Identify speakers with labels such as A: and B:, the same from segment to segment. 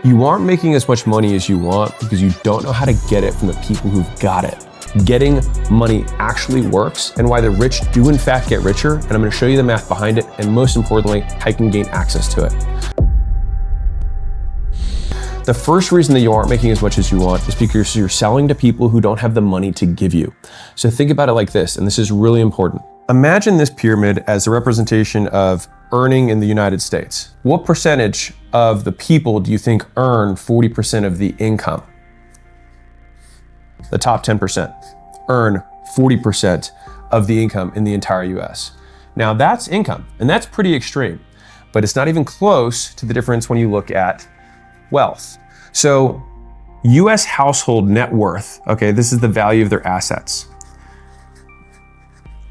A: You aren't making as much money as you want because you don't know how to get it from the people who've got it. Getting money actually works, and why the rich do in fact get richer, and I'm gonna show you the math behind it, and most importantly, how you can gain access to it. The first reason that you aren't making as much as you want is because you're selling to people who don't have the money to give you. So think about it like this, and this is really important. Imagine this pyramid as a representation of earning in the United States. What percentage of the people do you think earn 40% of the income? The top 10% earn 40% of the income in the entire US. Now that's income, and that's pretty extreme, but it's not even close to the difference when you look at wealth. So US household net worth, okay, this is the value of their assets.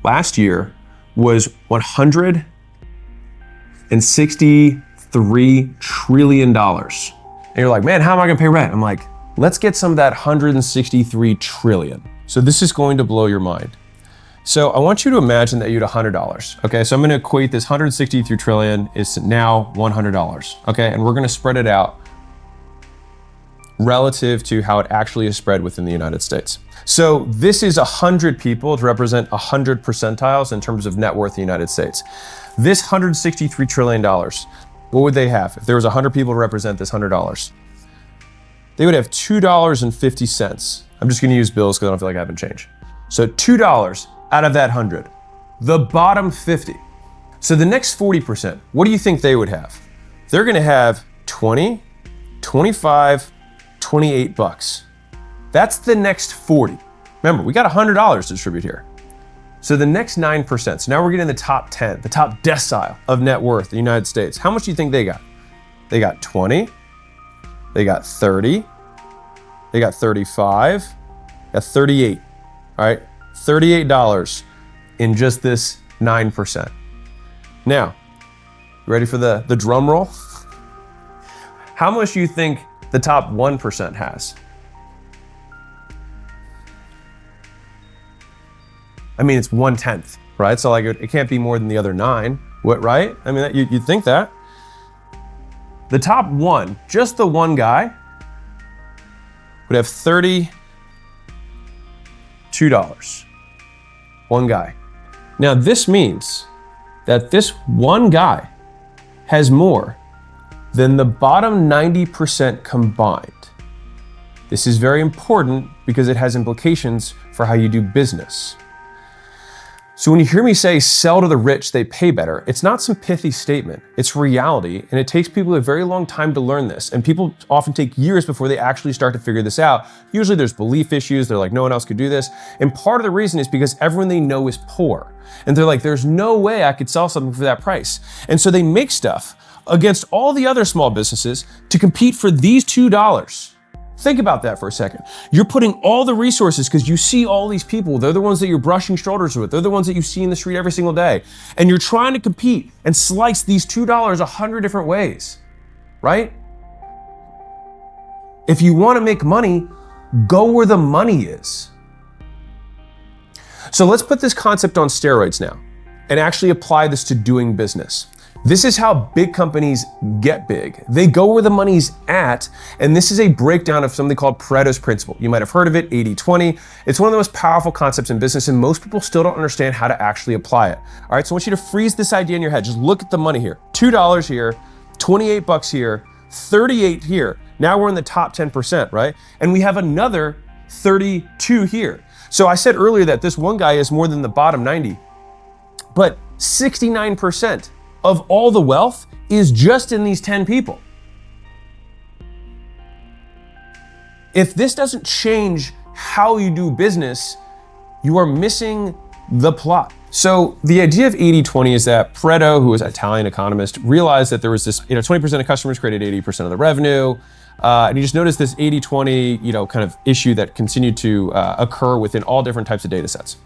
A: Last year was $163 trillion. And you're like, man, how am I gonna pay rent? I'm like, let's get some of that 163 trillion. So this is going to blow your mind. So I want you to imagine that you had $100. Okay, so I'm gonna equate this 163 trillion is now $100. Okay, and we're gonna spread it out relative to how it actually is spread within the United States. So this is 100 people to represent 100 percentiles in terms of net worth in the United States. This $163 trillion, what would they have? If there was 100 people to represent this $100, they would have $2.50. I'm just gonna use bills because I don't feel like I haven't changed. So $2 out of that 100, the bottom 50. So the next 40%, what do you think they would have? They're gonna have 20, 25, 28 bucks. That's the next 40. Remember, we got $100 to distribute here. So the next 9%, so now we're getting the top 10, the top decile of net worth in the United States. How much do you think they got? They got 20, they got 30, they got 35, got 38, all right? $38 in just this 9%. Now, you ready for the drum roll? How much do you think the top 1% has? I mean, it's 1/10, right? So like it can't be more than the other 9, what, right? I mean, you'd think that. The top one, just the one guy, would have $32. One guy. Now this means that this one guy has more than the bottom 90% combined. This is very important because it has implications for how you do business. So when you hear me say sell to the rich, they pay better, it's not some pithy statement, it's reality, and it takes people a very long time to learn this, and people often take years before they actually start to figure this out. Usually there's belief issues, they're like, no one else could do this, and part of the reason is because everyone they know is poor, and they're like, there's no way I could sell something for that price. And so they make stuff against all the other small businesses to compete for these $2. Think about that for a second. You're putting all the resources because you see all these people. They're the ones that you're brushing shoulders with. They're the ones that you see in the street every single day. And you're trying to compete and slice these $2 100 different ways, right? If you want to make money, go where the money is. So let's put this concept on steroids now and actually apply this to doing business. This is how big companies get big. They go where the money's at, and this is a breakdown of something called Pareto's principle. You might have heard of it, 80-20. It's one of the most powerful concepts in business, and most people still don't understand how to actually apply it. All right, so I want you to freeze this idea in your head. Just look at the money here. $2 here, 28 bucks here, 38 here. Now we're in the top 10%, right? And we have another 32 here. So I said earlier that this one guy is more than the bottom 90, but 69% of all the wealth is just in these 10 people. If this doesn't change how you do business, you are missing the plot. So the idea of 80-20 is that Pareto, who was an Italian economist, realized that there was this, 20% of customers created 80% of the revenue. And you just noticed this 80-20, kind of issue that continued to occur within all different types of data sets.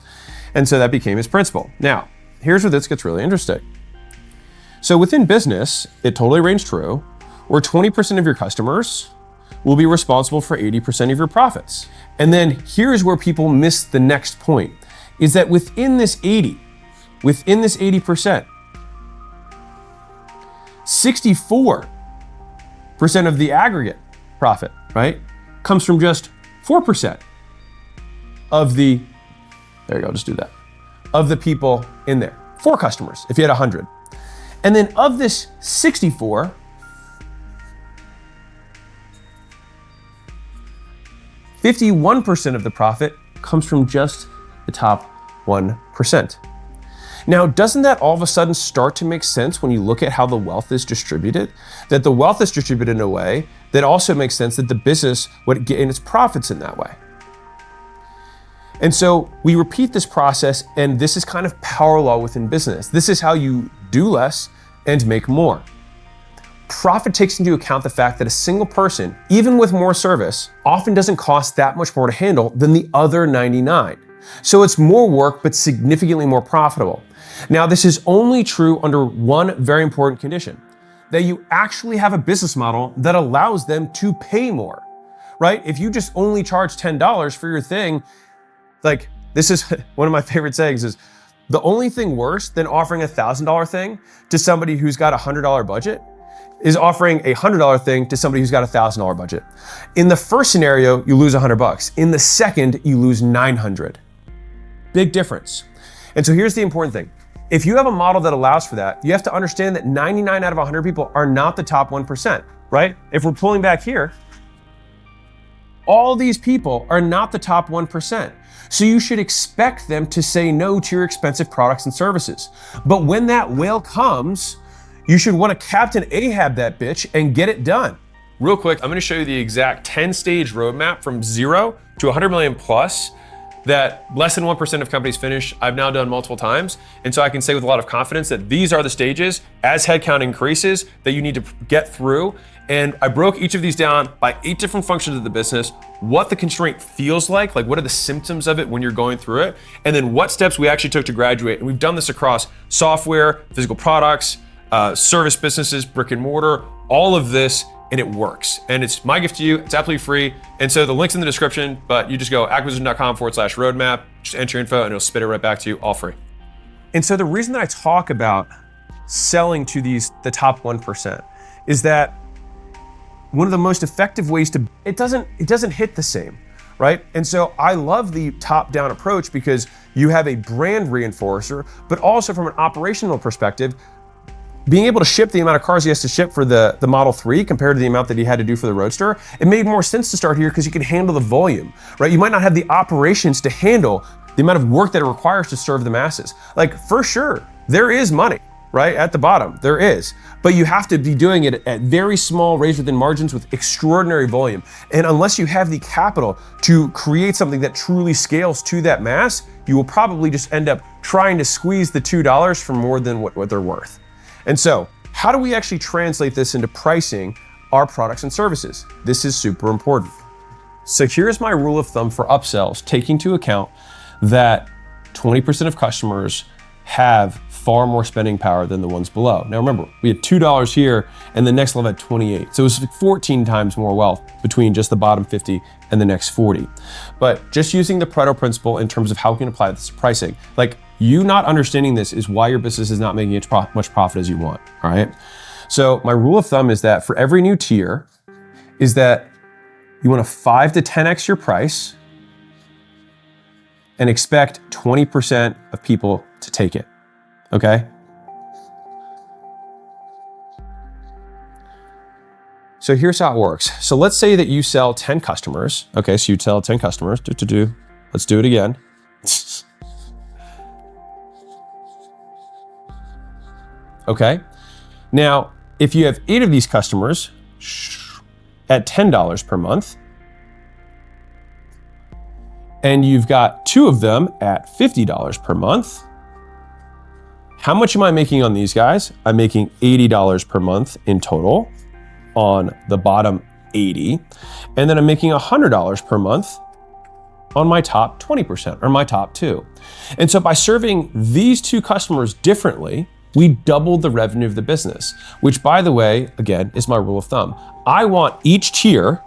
A: And so that became his principle. Now, here's where this gets really interesting. So within business, it totally rings true, where 20% of your customers will be responsible for 80% of your profits. And here's where people miss the next point, is that within this 80%, 64 of the aggregate profit, right, comes from just 4% of the, there you go, just do that, of the people in there. 4 customers, if you had 100. And then of this 64, 51% of the profit comes from just the top 1%. Now, doesn't that all of a sudden start to make sense when you look at how the wealth is distributed? That the wealth is distributed in a way that also makes sense that the business would gain its profits in that way. And so we repeat this process, and this is kind of power law within business. This is how you do less and make more. Profit takes into account the fact that a single person, even with more service, often doesn't cost that much more to handle than the other 99. So it's more work, but significantly more profitable. Now, this is only true under one very important condition, that you actually have a business model that allows them to pay more, right? If you just only charge $10 for your thing, like, this is one of my favorite sayings is, the only thing worse than offering a $1,000 thing to somebody who's got a $100 budget is offering a $100 thing to somebody who's got a $1,000 budget. In the first scenario, you lose $100. In the second, you lose 900. Big difference. And so here's the important thing. If you have a model that allows for that, you have to understand that 99 out of 100 people are not the top 1%, right? If we're pulling back here, all these people are not the top 1%. So you should expect them to say no to your expensive products and services. But when that whale comes, you should want to Captain Ahab that bitch and get it done. Real quick, I'm going to show you the exact 10-stage roadmap from 0 to 100 million plus that less than 1% of companies finish. I've now done multiple times. And so I can say with a lot of confidence that these are the stages as headcount increases that you need to get through. And I broke each of these down by 8 different functions of the business, what the constraint feels like what are the symptoms of it when you're going through it, and then what steps we actually took to graduate. And we've done this across software, physical products, service businesses, brick and mortar, all of this, and it works. And it's my gift to you. It's absolutely free. And so the link's in the description, but you just go acquisition.com/roadmap, just enter your info and it'll spit it right back to you, all free. And so the reason that I talk about selling to the top 1% is that one of the most effective ways to, it doesn't hit the same, right? And so I love the top-down approach because you have a brand reinforcer, but also from an operational perspective, being able to ship the amount of cars he has to ship for the Model 3 compared to the amount that he had to do for the Roadster, it made more sense to start here because you can handle the volume, right? You might not have the operations to handle the amount of work that it requires to serve the masses. Like, for sure, there is money, right? At the bottom, there is. But you have to be doing it at very small razor-thin margins with extraordinary volume. And unless you have the capital to create something that truly scales to that mass, you will probably just end up trying to squeeze the $2 for more than what they're worth. And so, how do we actually translate this into pricing our products and services? This is super important. So here's my rule of thumb for upsells, taking into account that 20% of customers have far more spending power than the ones below. Now remember, we had $2 here and the next level had 28. So it was 14 times more wealth between just the bottom 50 and the next 40. But just using the Pareto principle in terms of how we can apply this to pricing, like, you not understanding this is why your business is not making as much profit as you want, all right? So my rule of thumb is that for every new tier is that you want to 5 to 10x your price and expect 20% of people to take it, okay? So here's how it works. So let's say that you sell 10 customers. Okay, so you tell 10 customers, let's do it again. Okay, now if you have 8 of these customers at $10 per month, and you've got 2 of them at $50 per month, how much am I making on these guys? I'm making $80 per month in total on the bottom 80, and then I'm making $100 per month on my top 20% or my top 2. And so by serving these 2 customers differently, we doubled the revenue of the business, which, by the way, again, is my rule of thumb. I want each tier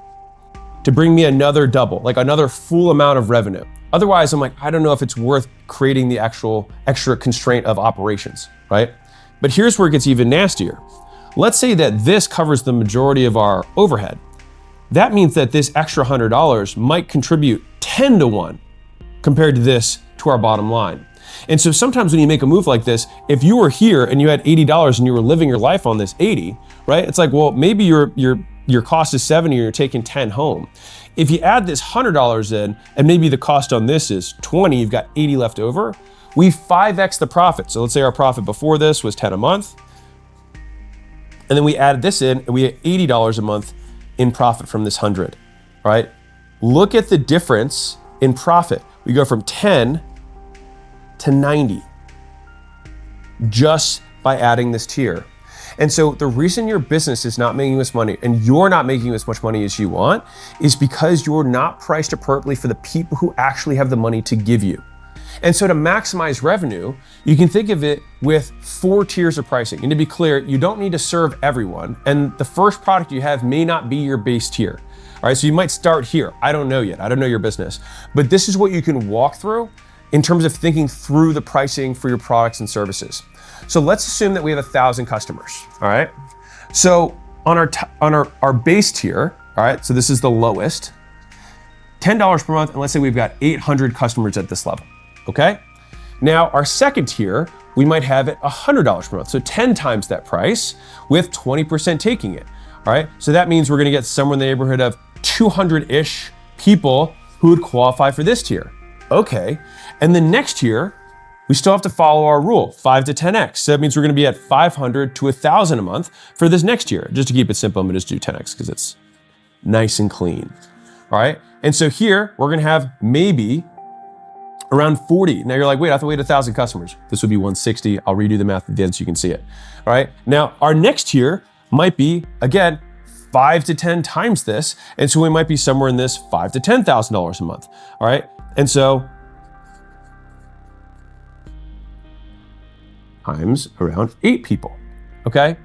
A: to bring me another double, like another full amount of revenue. Otherwise, I'm like, I don't know if it's worth creating the actual extra constraint of operations, right? But here's where it gets even nastier. let's say that this covers the majority of our overhead. That means that this extra $100 might contribute 10 to 1 compared to this to our bottom line. And so sometimes when you make a move like this, if you were here and you had $80 and you were living your life on this 80, right? It's like, well, maybe your cost is 70 and you're taking 10 home. If you add this $100 in and maybe the cost on this is 20, you've got 80 left over, we 5x the profit. So let's say our profit before this was 10 a month. And then we added this in and we had $80 a month in profit from this 100, right? Look at the difference in profit. We go from 10 to 90 just by adding this tier. And so the reason your business is not making this money and you're not making as much money as you want is because you're not priced appropriately for the people who actually have the money to give you. And so to maximize revenue, you can think of it with 4 tiers of pricing. And to be clear, you don't need to serve everyone. And the first product you have may not be your base tier. All right, so you might start here. I don't know yet. I don't know your business. But this is what you can walk through in terms of thinking through the pricing for your products and services. So let's assume that we have 1,000 customers, all right? So on our base tier, all right, so this is the lowest, $10 per month, and let's say we've got 800 customers at this level, okay? Now our second tier, we might have it $100 per month, so 10 times that price with 20% taking it, all right? So that means we're gonna get somewhere in the neighborhood of 200-ish people who would qualify for this tier. Okay, and the next tier, we still have to follow our rule, 5 to 10x. So that means we're gonna be at 500 to 1,000 a month for this next tier. Just to keep it simple, I'm gonna just do 10x because it's nice and clean, all right? And so here, we're gonna have maybe around 40. Now you're like, wait, I thought we had 1,000 customers. This would be 160. I'll redo the math at the end so you can see it, all right? Now, our next tier might be, again, 5 to 10 times this. And so we might be somewhere in this $5,000 to $10,000 a month, all right? And so times around 8 people, okay?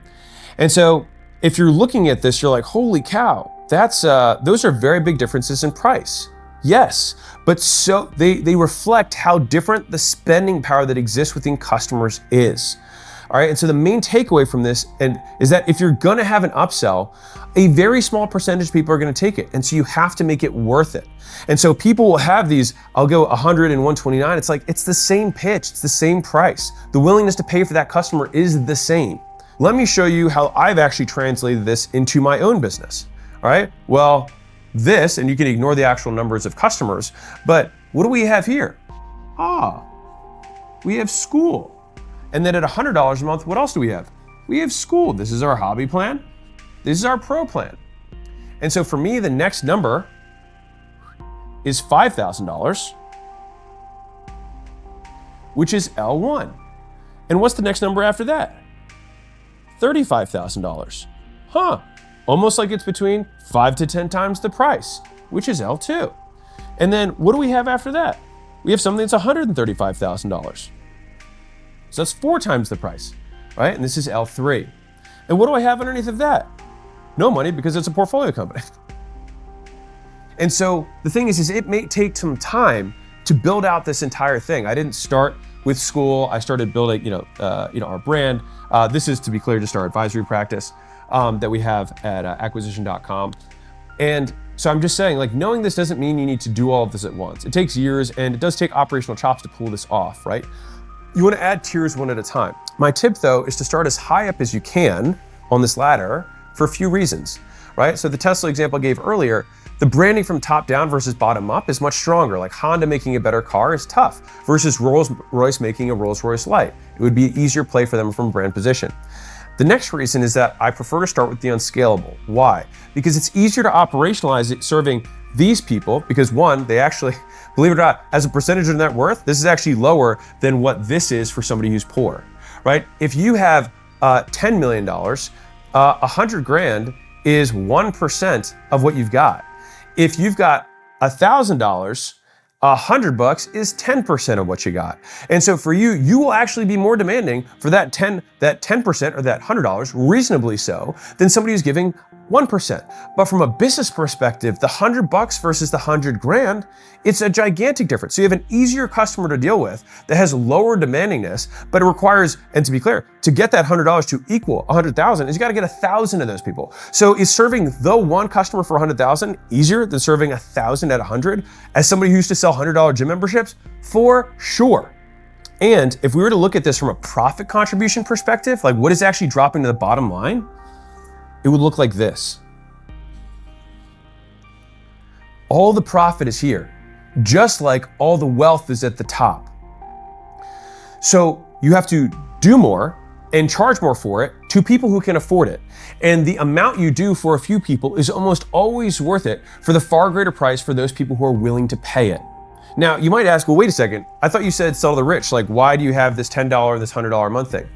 A: And so if you're looking at this, you're like, holy cow, that's those are very big differences in price. Yes, but so they reflect how different the spending power that exists within customers is. All right, and so the main takeaway from this is that if you're gonna have an upsell, a very small percentage of people are gonna take it. And so you have to make it worth it. And so people will have these, I'll go 100 and 129. It's like, it's the same pitch, it's the same price. The willingness to pay for that customer is the same. Let me show you how I've actually translated this into my own business. All right, well, this, and you can ignore the actual numbers of customers, but what do we have here? We have school. And then at $100 a month, what else do we have? We have school. This is our hobby plan. This is our pro plan. And so for me, the next number is $5,000, which is L1. And what's the next number after that? $35,000. Almost like it's between 5 to 10 times the price, which is L2. And then what do we have after that? We have something that's $135,000. So that's 4 times the price, right? And this is L3. And what do I have underneath of that? No money, because it's a portfolio company. And so the thing is it may take some time to build out this entire thing. I didn't start with school. I started building, our brand. This is, to be clear, just our advisory practice that we have at acquisition.com. And so I'm just saying, like, knowing this doesn't mean you need to do all of this at once. It takes years, and it does take operational chops to pull this off, right? You want to add tiers one at a time. My tip, though, is to start as high up as you can on this ladder for a few reasons, right? So the Tesla example I gave earlier, the branding from top down versus bottom up is much stronger. Like Honda making a better car is tough versus Rolls-Royce making a Rolls-Royce Light. It would be an easier play for them from brand position. The next reason is that I prefer to start with the unscalable. Why? Because it's easier to operationalize it serving these people because one, they actually, believe it or not, as a percentage of net worth, this is actually lower than what this is for somebody who's poor, right? If you have $10 million, 100 grand is 1% of what you've got. If you've got $1,000, $100 is 10% of what you got. And so for you, you will actually be more demanding for that 10% or that $100, reasonably so, than somebody who's giving 1%. But from a business perspective, the $100 versus the 100 grand, it's a gigantic difference. So you have an easier customer to deal with that has lower demandingness, but it requires, and to be clear, to get that $100 to equal 100,000 is you got to get 1,000 of those people. So is serving the one customer for 100,000 easier than serving 1,000 at 100 as somebody who used to sell $100 gym memberships? For sure. And if we were to look at this from a profit contribution perspective, like what is actually dropping to the bottom line, it would look like this. All the profit is here, just like all the wealth is at the top. So you have to do more and charge more for it to people who can afford it. And the amount you do for a few people is almost always worth it for the far greater price for those people who are willing to pay it. Now, you might ask, well, wait a second. I thought you said sell to the rich. Like, why do you have this $10, this $100 a month thing?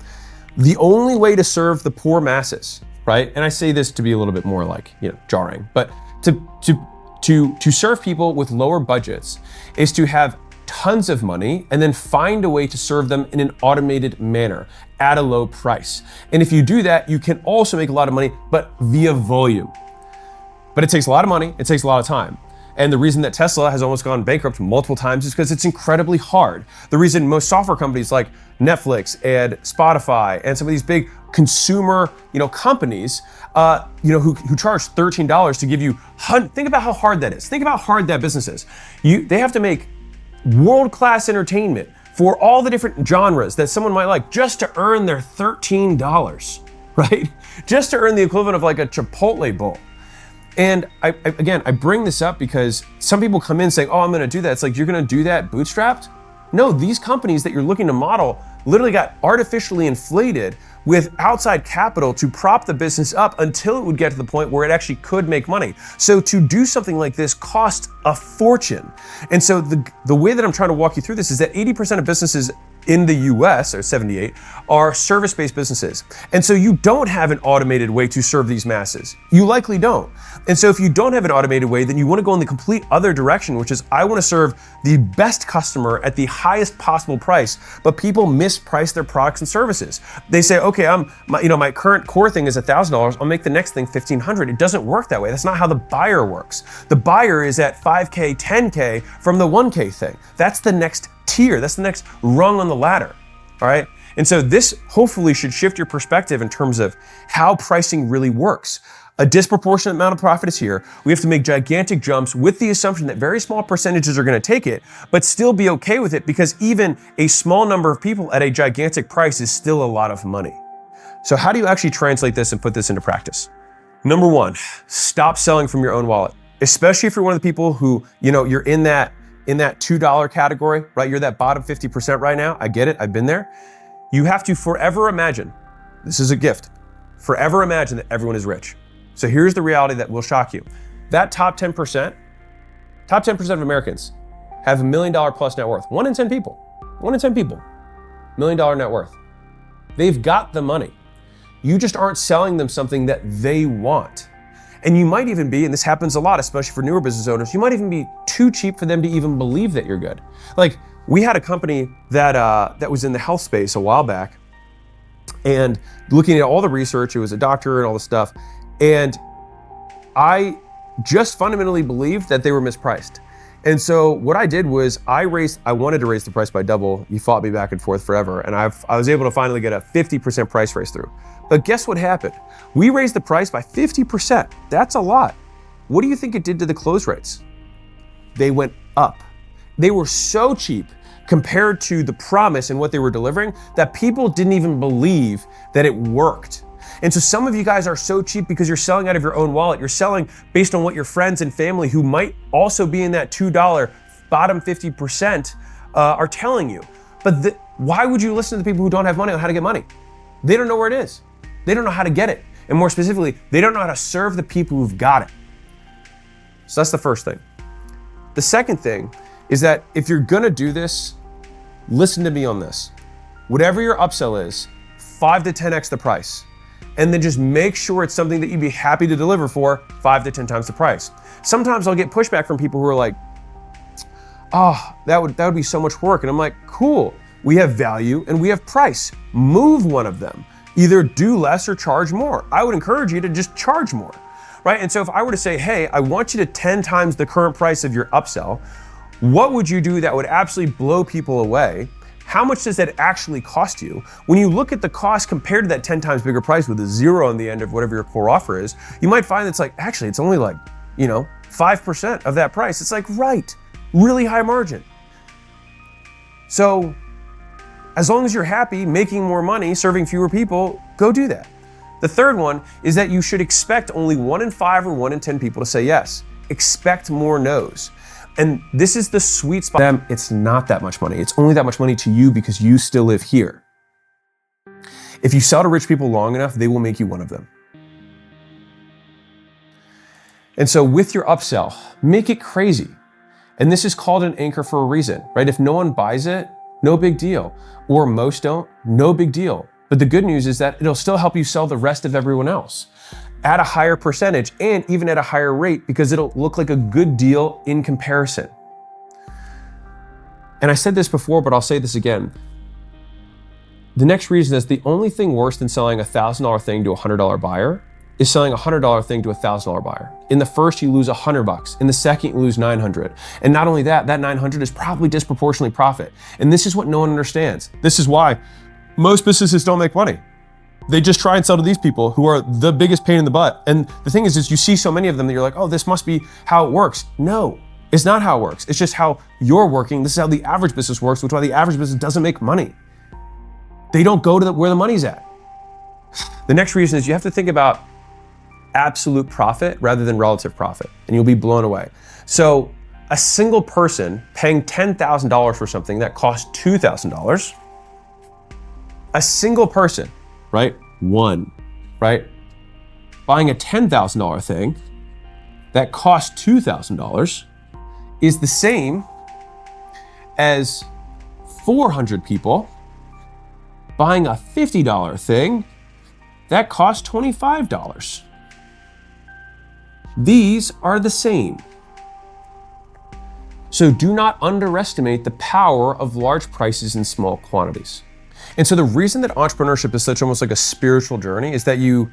A: The only way to serve the poor masses, right? And I say this to be a little bit more like, jarring, but to serve people with lower budgets is to have tons of money and then find a way to serve them in an automated manner at a low price. And if you do that, you can also make a lot of money, but via volume. But it takes a lot of money, it takes a lot of time. And the reason that Tesla has almost gone bankrupt multiple times is because it's incredibly hard. The reason most software companies like Netflix and Spotify and some of these big consumer, companies, who charge $13 to give you, think about how hard that is. Think about how hard that business is. They have to make world-class entertainment for all the different genres that someone might like just to earn their $13, right? Just to earn the equivalent of like a Chipotle bowl. And I bring this up because some people come in saying, oh, I'm gonna do that. It's like, you're gonna do that bootstrapped? No, these companies that you're looking to model literally got artificially inflated with outside capital to prop the business up until it would get to the point where it actually could make money. So to do something like this costs a fortune. And so the way that I'm trying to walk you through this is that 80% of businesses in the US, or 78, are service-based businesses. And so you don't have an automated way to serve these masses. You likely don't. And so if you don't have an automated way, then you want to go in the complete other direction, which is I want to serve the best customer at the highest possible price, but people misprice their products and services. They say, okay, my current core thing is $1,000, I'll make the next thing $1,500. It doesn't work that way. That's not how the buyer works. The buyer is at 5K, 10K from the 1K thing. That's the next tier. That's the next rung on the ladder. All right. And so this hopefully should shift your perspective in terms of how pricing really works. A disproportionate amount of profit is here. We have to make gigantic jumps with the assumption that very small percentages are going to take it, but still be okay with it because even a small number of people at a gigantic price is still a lot of money. So how do you actually translate this and put this into practice? Number one, stop selling from your own wallet, especially if you're one of the people who, you're in that $2 category, right? You're that bottom 50% right now. I get it. I've been there. You have to forever imagine, this is a gift, forever imagine that everyone is rich. So here's the reality that will shock you. That top 10% of Americans have $1 million plus net worth. 1 in 10 people, $1 million net worth. They've got the money. You just aren't selling them something that they want. And you might even be, and this happens a lot, especially for newer business owners, you might even be too cheap for them to even believe that you're good. Like, we had a company that was in the health space a while back, and looking at all the research, it was a doctor and all this stuff, and I just fundamentally believed that they were mispriced. And so what I did was I wanted to raise the price by double. You fought me back and forth forever, and I was able to finally get a 50% price raise through. But guess what happened? We raised the price by 50%. That's a lot. What do you think it did to the close rates? They went up. They were so cheap compared to the promise and what they were delivering that people didn't even believe that it worked. And so some of you guys are so cheap because you're selling out of your own wallet. You're selling based on what your friends and family who might also be in that $2 bottom 50% are telling you. But why would you listen to the people who don't have money on how to get money? They don't know where it is. They don't know how to get it. And more specifically, they don't know how to serve the people who've got it. So that's the first thing. The second thing is that if you're gonna do this, listen to me on this. Whatever your upsell is, 5 to 10x the price. And then just make sure it's something that you'd be happy to deliver for 5 to 10 times the price. Sometimes I'll get pushback from people who are like, oh, that would be so much work. And I'm like, cool, we have value and we have price. Move one of them. Either do less or charge more. I would encourage you to just charge more. right? And so if I were to say, hey, I want you to 10 times the current price of your upsell, what would you do that would absolutely blow people away? How much does that actually cost you? When you look at the cost compared to that 10 times bigger price with a zero on the end of whatever your core offer is, you might find it's like, actually, it's only like, 5% of that price. It's like, right, really high margin. So as long as you're happy making more money, serving fewer people, go do that. The third one is that you should expect only 1 in 5 or 1 in 10 people to say yes. Expect more no's. And this is the sweet spot. Them, it's not that much money. It's only that much money to you because you still live here. If you sell to rich people long enough, they will make you one of them. And so with your upsell, make it crazy. And this is called an anchor for a reason, right? If no one buys it, no big deal. Or most don't, no big deal. But the good news is that it'll still help you sell the rest of everyone else at a higher percentage and even at a higher rate because it'll look like a good deal in comparison. And I said this before, but I'll say this again. The next reason is the only thing worse than selling a $1,000 thing to a $100 buyer is selling a $100 thing to a $1,000 buyer. In the first, you lose $100. In the second, you lose $900. And not only that, that $900 is probably disproportionately profit. And this is what no one understands. This is why most businesses don't make money. They just try and sell to these people who are the biggest pain in the butt. And the thing is you see so many of them that you're like, oh, this must be how it works. No, it's not how it works. It's just how you're working. This is how the average business works, which is why the average business doesn't make money. They don't go to where the money's at. The next reason is you have to think about absolute profit rather than relative profit, and you'll be blown away. So a single person paying $10,000 for something that costs $2,000, a single person, right? One, right? Buying a $10,000 thing that costs $2,000 is the same as 400 people buying a $50 thing that costs $25. These are the same. So do not underestimate the power of large prices in small quantities. And so the reason that entrepreneurship is such almost like a spiritual journey is that you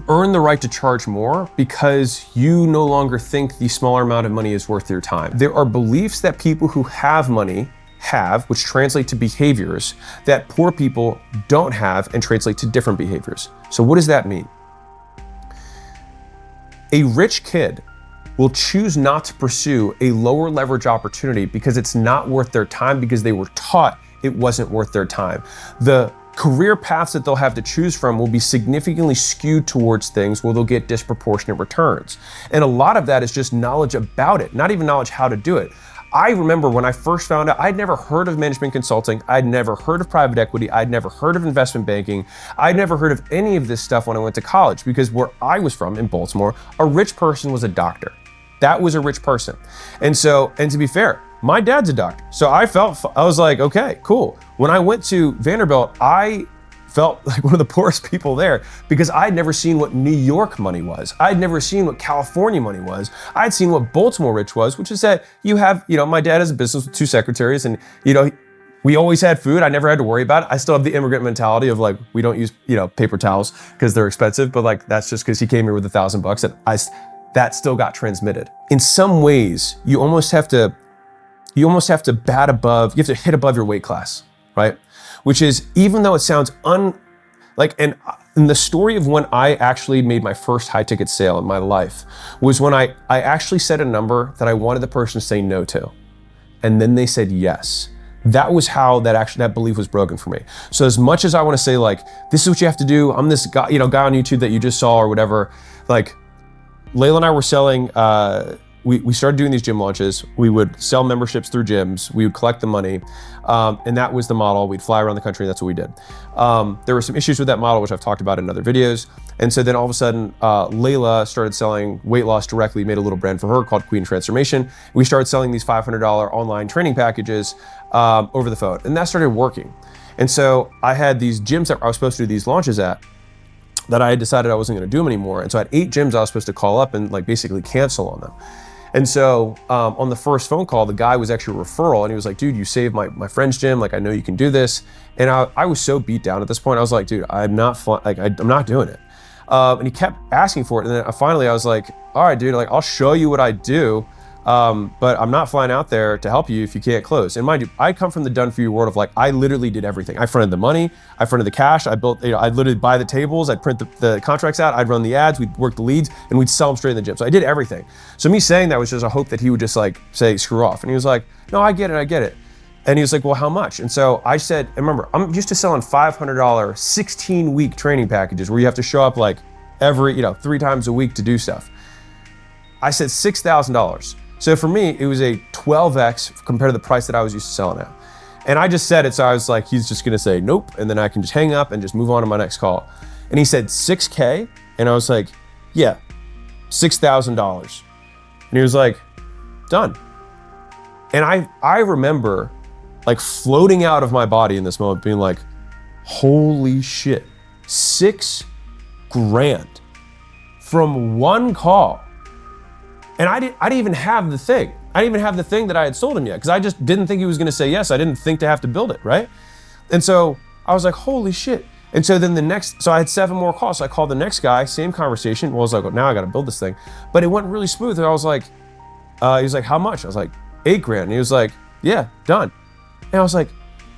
A: earn the right to charge more because you no longer think the smaller amount of money is worth your time. There are beliefs that people who have money have, which translate to behaviors that poor people don't have and translate to different behaviors. So what does that mean? A rich kid will choose not to pursue a lower leverage opportunity because it's not worth their time because they were taught it wasn't worth their time. The career paths that they'll have to choose from will be significantly skewed towards things where they'll get disproportionate returns. And a lot of that is just knowledge about it, not even knowledge how to do it. I remember when I first found out, I'd never heard of management consulting. I'd never heard of private equity. I'd never heard of investment banking. I'd never heard of any of this stuff when I went to college because where I was from in Baltimore, a rich person was a doctor. That was a rich person. And to be fair, my dad's a doctor. So I was like, okay, cool. When I went to Vanderbilt, I felt like one of the poorest people there because I'd never seen what New York money was. I'd never seen what California money was. I'd seen what Baltimore rich was, which is that you have, my dad has a business with 2 secretaries and, we always had food. I never had to worry about it. I still have the immigrant mentality of like, we don't use, paper towels because they're expensive, but like, that's just because he came here with $1,000 that still got transmitted. In some ways, you almost have to bat above, you have to hit above your weight class, right? Which is, even though it sounds and the story of when I actually made my first high ticket sale in my life was when I actually set a number that I wanted the person to say no to. And then they said yes. That was how that belief was broken for me. So as much as I want to say like, this is what you have to do, I'm this guy, guy on YouTube that you just saw or whatever, like Layla and I were selling, we started doing these gym launches. We would sell memberships through gyms. We would collect the money. And that was the model. We'd fly around the country. That's what we did. There were some issues with that model, which I've talked about in other videos. And so then all of a sudden, Layla started selling weight loss directly, made a little brand for her called Queen Transformation. We started selling these $500 online training packages over the phone. And that started working. And so I had these gyms that I was supposed to do these launches at that I had decided I wasn't going to do them anymore. And so I had 8 gyms I was supposed to call up and like basically cancel on them. And so on the first phone call, the guy was actually a referral and he was like, dude, you saved my friend's gym. Like, I know you can do this. And I was so beat down at this point. I was like, dude, I'm not doing it. And he kept asking for it. And then finally I was like, all right, dude, like I'll show you what I do. But I'm not flying out there to help you if you can't close. And mind you, I come from the done for you world of like, I literally did everything. I fronted the money, I fronted the cash, I built, I'd literally buy the tables, I'd print the contracts out, I'd run the ads, we'd work the leads, and we'd sell them straight in the gym. So I did everything. So me saying that was just a hope that he would just like say, screw off. And he was like, no, I get it. And he was like, well, how much? And so I said, and remember, I'm used to selling $500 16-week training packages where you have to show up like every, 3 times a week to do stuff. I said $6,000. So for me, it was a 12x compared to the price that I was used to selling at. And I just said it, so I was like, he's just gonna say nope, and then I can just hang up and just move on to my next call. And he said 6K, and I was like, yeah, $6,000. And he was like, done. And I remember like floating out of my body in this moment being like, holy shit, $6,000 from one call. And I didn't even have the thing. I didn't even have the thing that I had sold him yet because I just didn't think he was gonna say yes. I didn't think to have to build it, right? And so I was like, holy shit. And so then so I had 7 more calls. So I called the next guy, same conversation. Well, I was like, well, now I gotta build this thing. But it went really smooth. And I was like, he was like, how much? I was like, $8,000. And he was like, yeah, done. And I was like,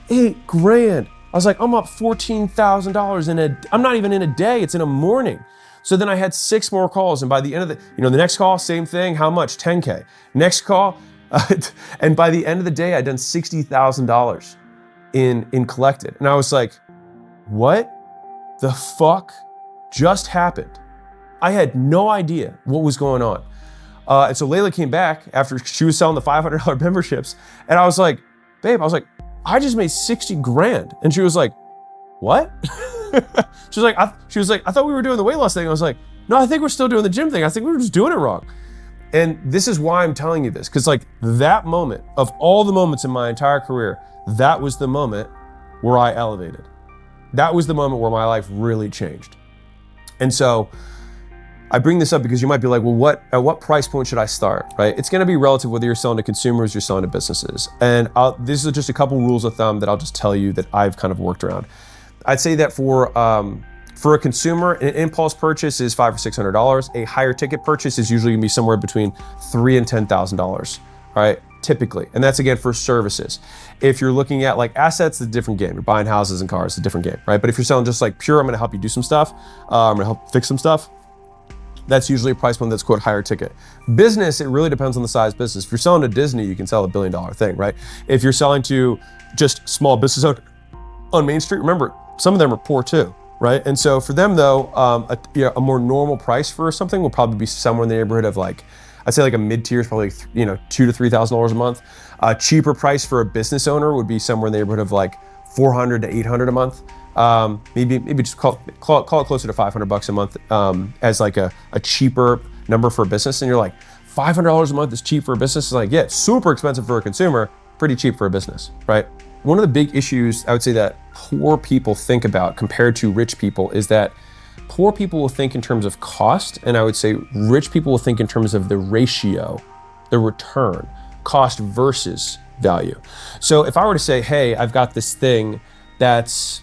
A: $8,000. I was like, I'm up $14,000 I'm not even in a day, it's in a morning. So then I had 6 more calls, and by the end of the next call, same thing, how much? 10K. Next call, and by the end of the day, I'd done $60,000 in collected. And I was like, what the fuck just happened? I had no idea what was going on. And so Layla came back after she was selling the $500 memberships, and I was like, babe, I just made $60,000. And she was like, what? She was like, I thought we were doing the weight loss thing. I was like, no, I think we're still doing the gym thing. I think we were just doing it wrong. And this is why I'm telling you this, because like that moment of all the moments in my entire career, that was the moment where I elevated. That was the moment where my life really changed. And so I bring this up because you might be like, well, at what price point should I start, right? It's gonna be relative whether you're selling to consumers, you're selling to businesses. And these are just a couple rules of thumb that I'll just tell you that I've kind of worked around. I'd say that for a consumer, an impulse purchase is $500 or $600. A higher ticket purchase is usually gonna be somewhere between $3,000 and $10,000, right? Typically, and that's again for services. If you're looking at like assets, it's a different game. You're buying houses and cars, it's a different game, right? But if you're selling just like pure, I'm gonna help you do some stuff, I'm gonna help fix some stuff, that's usually a price point that's quote higher ticket. Business, it really depends on the size business. If you're selling to Disney, you can sell $1 billion thing, right? If you're selling to just small business on Main Street, remember, some of them are poor too, right? And so for them though, a more normal price for something will probably be somewhere in the neighborhood of like, I'd say like a mid-tier is probably $2,000 to $3,000 a month. A cheaper price for a business owner would be somewhere in the neighborhood of like $400 to $800 a month. Maybe just call it closer to $500 a month as like a cheaper number for a business. And you're like, $500 a month is cheap for a business? It's like, yeah, it's super expensive for a consumer, pretty cheap for a business, right? One of the big issues I would say that poor people think about compared to rich people is that poor people will think in terms of cost, and I would say rich people will think in terms of the ratio, the return, cost versus value. So if I were to say, hey, I've got this thing that's,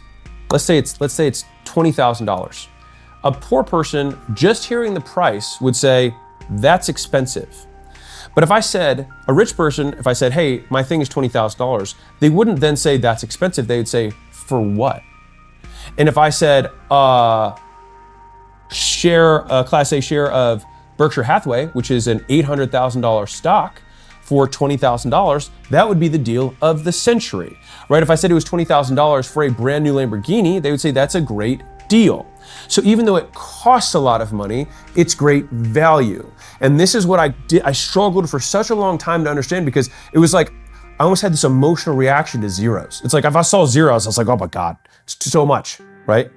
A: let's say it's $20,000. A poor person just hearing the price would say, that's expensive. But if I said, a rich person, if I said, hey, my thing is $20,000, they wouldn't then say that's expensive, they would say, for what? And if I said, a Class A share of Berkshire Hathaway, which is an $800,000 stock for $20,000, that would be the deal of the century, right? If I said it was $20,000 for a brand new Lamborghini, they would say that's a great deal. So even though it costs a lot of money, it's great value. And this is what I did. I struggled for such a long time to understand because it was like, I almost had this emotional reaction to zeros. It's like, if I saw zeros, I was like, oh my God, it's so much, right?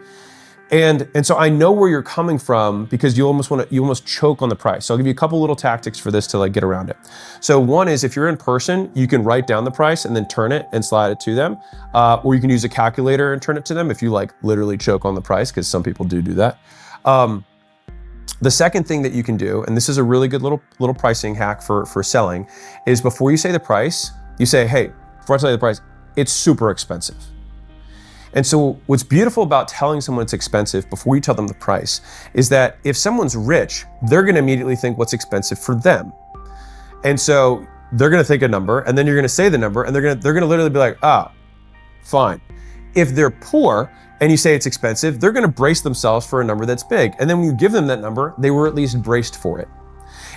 A: And so I know where you're coming from because you almost choke on the price. So I'll give you a couple little tactics for this to like get around it. So one is if you're in person, you can write down the price and then turn it and slide it to them. Or you can use a calculator and turn it to them if you like literally choke on the price, because some people do that. The second thing that you can do, and this is a really good little pricing hack for selling, is before you say the price, you say, hey, before I tell you the price, it's super expensive. And so what's beautiful about telling someone it's expensive before you tell them the price is that if someone's rich, they're gonna immediately think what's expensive for them. And so they're gonna think a number, and then you're gonna say the number, and they're gonna literally be like, ah, fine. If they're poor and you say it's expensive, they're gonna brace themselves for a number that's big. And then when you give them that number, they were at least braced for it.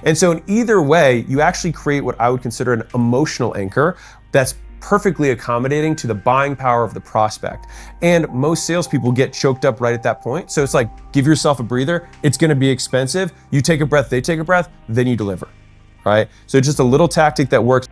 A: And so in either way, you actually create what I would consider an emotional anchor that's perfectly accommodating to the buying power of the prospect. And most salespeople get choked up right at that point. So it's like, give yourself a breather. It's gonna be expensive. You take a breath, they take a breath, then you deliver, right? So it's just a little tactic that works.